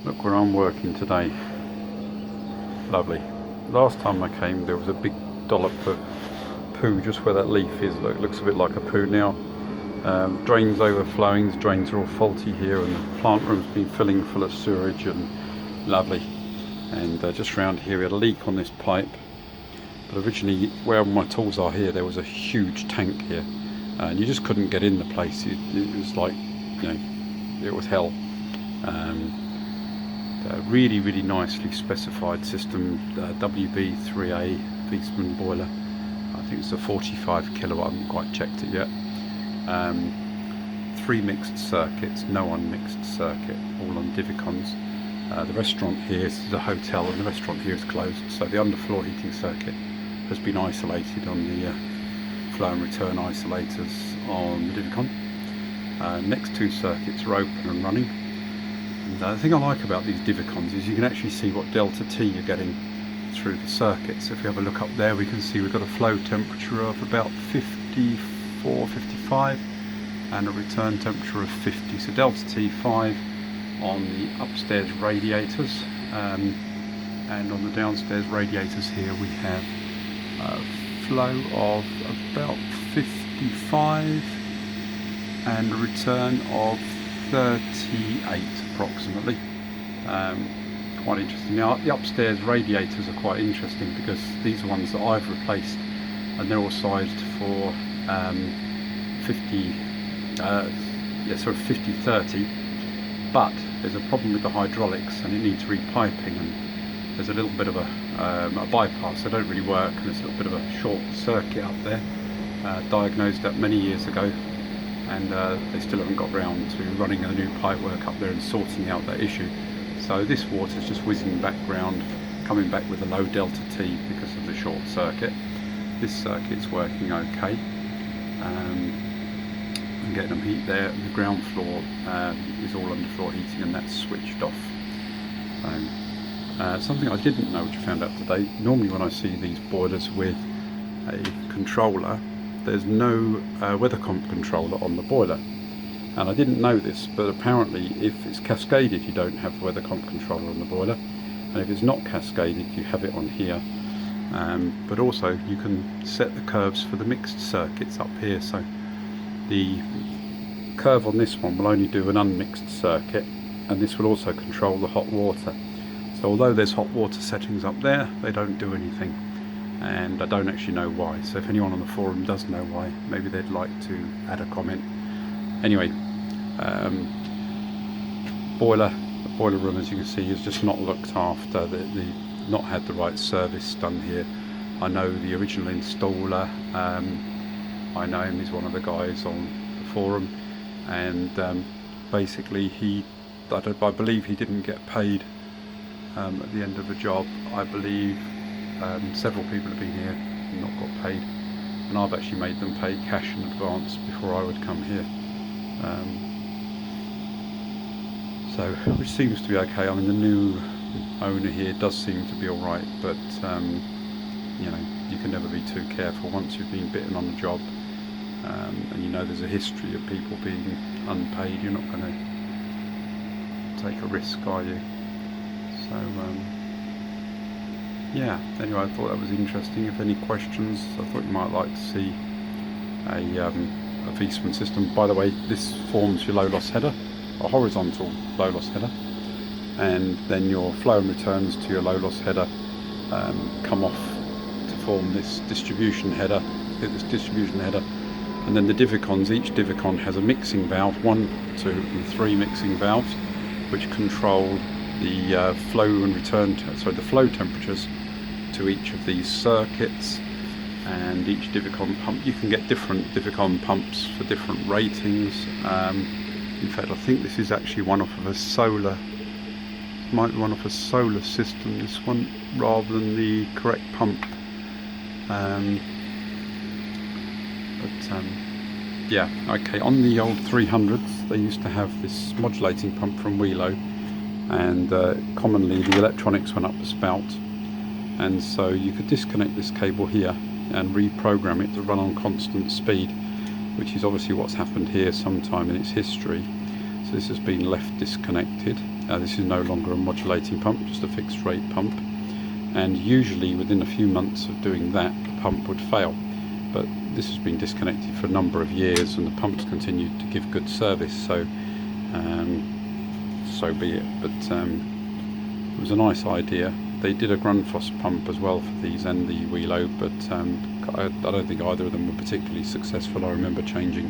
Look where I'm working today. Lovely. Last time I came there was a big dollop of poo just where that leaf is. Look, it looks a bit like a poo now. Drains overflowing, the drains are all faulty here, and the plant room's been filling full of sewage, and lovely. And just around here we had a leak on this pipe, but originally where my tools are here there was a huge tank here, and you just couldn't get in the place. It was like, you know, it was hell. Really nicely specified system, WB3A Viessmann boiler. I think it's a 45 kilowatt, I haven't quite checked it yet. 3 mixed circuits, no unmixed circuit, all on divicons. The restaurant here is the hotel, and the restaurant here is closed, so the underfloor heating circuit has been isolated on the flow and return isolators on the divicon. Next 2 circuits are open and running. And the thing I like about these divicons is you can actually see what delta T you're getting through the circuits. If we have a look up there, we can see we've got a flow temperature of about 54, 55 and a return temperature of 50. So delta T 5 on the upstairs radiators, and on the downstairs radiators here we have a flow of about 55 and a return of 38 approximately. Quite interesting. Now the upstairs radiators are quite interesting because these are ones that I've replaced, and they're all sized for 50-30, but there's a problem with the hydraulics and it needs repiping, and there's a little bit of a bypass, they don't really work, and there's a little bit of a short circuit up there. Diagnosed that many years ago, and they still haven't got round to running a new pipe work up there and sorting out that issue. So this water is just whizzing back round, coming back with a low delta T because of the short circuit. This circuit's working okay. I'm getting them heat there, and the ground floor is all underfloor heating, and that's switched off. So, something I didn't know, which I found out today, normally when I see these boilers with a controller, there's no weather comp controller on the boiler, and I didn't know this, but apparently if it's cascaded you don't have the weather comp controller on the boiler, and if it's not cascaded you have it on here. But also you can set the curves for the mixed circuits up here, so the curve on this one will only do an unmixed circuit, and this will also control the hot water. So although there's hot water settings up there, they don't do anything, and I don't actually know why. So if anyone on the forum does know why, maybe they'd like to add a comment. Anyway, the boiler room, as you can see, is just not looked after. Not had the right service done here. I know the original installer, I know him, he's one of the guys on the forum, and basically I believe he didn't get paid at the end of the job. I believe several people have been here and not got paid, and I've actually made them pay cash in advance before I would come here. So, which seems to be okay. I mean, the new owner here does seem to be alright, but you know, you can never be too careful once you've been bitten on the job, and you know there's a history of people being unpaid. You're not going to take a risk, are you? So yeah, anyway, I thought that was interesting. If any questions, I thought you might like to see a Viessmann system. By the way, this forms your low loss header, a horizontal low loss header, and then your flow and returns to your low loss header come off to form this distribution header, and then the divicons, each divicon has a mixing valve, 1, 2 and 3 mixing valves, which control the flow and return, the flow temperatures to each of these circuits. And each divicon pump, you can get different divicon pumps for different ratings. In fact, I think this is actually one off of a solar, might be one off a solar system, this one, rather than the correct pump. Yeah, okay, on the old 300s they used to have this modulating pump from Wheelo, and commonly the electronics went up the spout, and so you could disconnect this cable here and reprogram it to run on constant speed, which is obviously what's happened here sometime in its history. So this has been left disconnected. This is no longer a modulating pump, just a fixed rate pump, and usually within a few months of doing that the pump would fail, but this has been disconnected for a number of years and the pump's continued to give good service, so so be it. But it was a nice idea. They did a Grundfos pump as well for these and the Wheelo, but I don't think either of them were particularly successful. I remember changing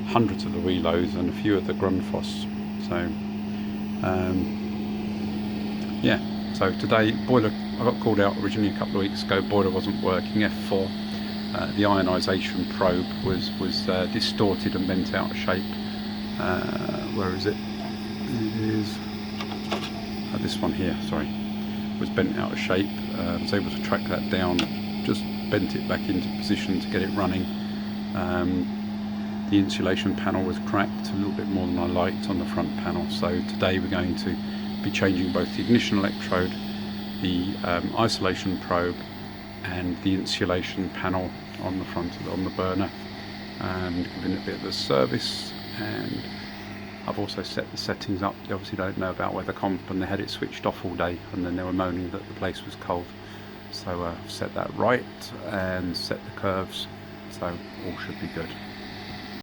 hundreds of the Wheelos and a few of the Grundfos. So yeah, so today boiler, I got called out originally a couple of weeks ago. Boiler wasn't working, F4. The ionisation probe was distorted and bent out of shape. Where is it? It is this one here, sorry, was bent out of shape. I was able to track that down, just bent it back into position to get it running. The insulation panel was cracked a little bit more than I liked on the front panel, so today we're going to be changing both the ignition electrode, the isolation probe and the insulation panel on the front of on the burner, and giving it a bit of a service. And I've also set the settings up. They obviously don't know about weather comp, and they had it switched off all day and then they were moaning that the place was cold, so I've set that right and set the curves, so all should be good.